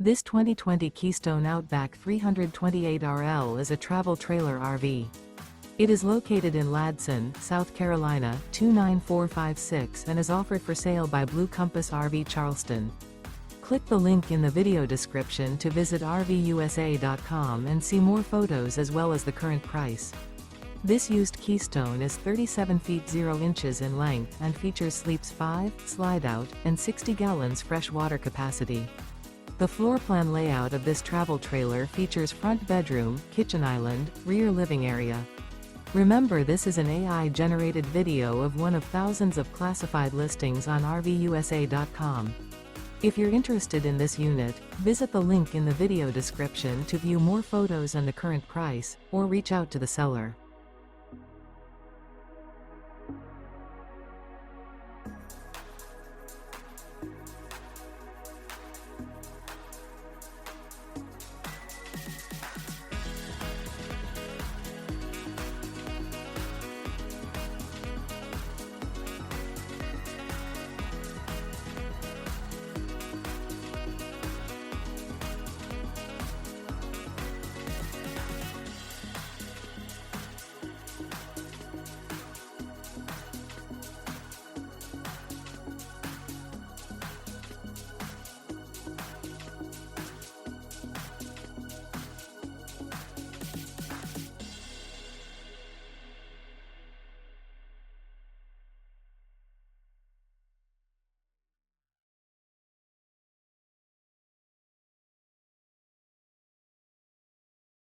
This 2020 Keystone Outback 328RL is a travel trailer RV. It is located in Ladson, South Carolina, 29456 and is offered for sale by Blue Compass RV Charleston. Click the link in the video description to visit RVUSA.com and see more photos as well as the current price. This used Keystone is 37 feet 0 inches in length and features sleeps 5, Slideout, and 60 gallons fresh water capacity. The floor plan layout of this travel trailer features front bedroom, kitchen island, rear living area. Remember, this is an AI-generated video of one of thousands of classified listings on RVUSA.com. If you're interested in this unit, visit the link in the video description to view more photos and the current price, or reach out to the seller.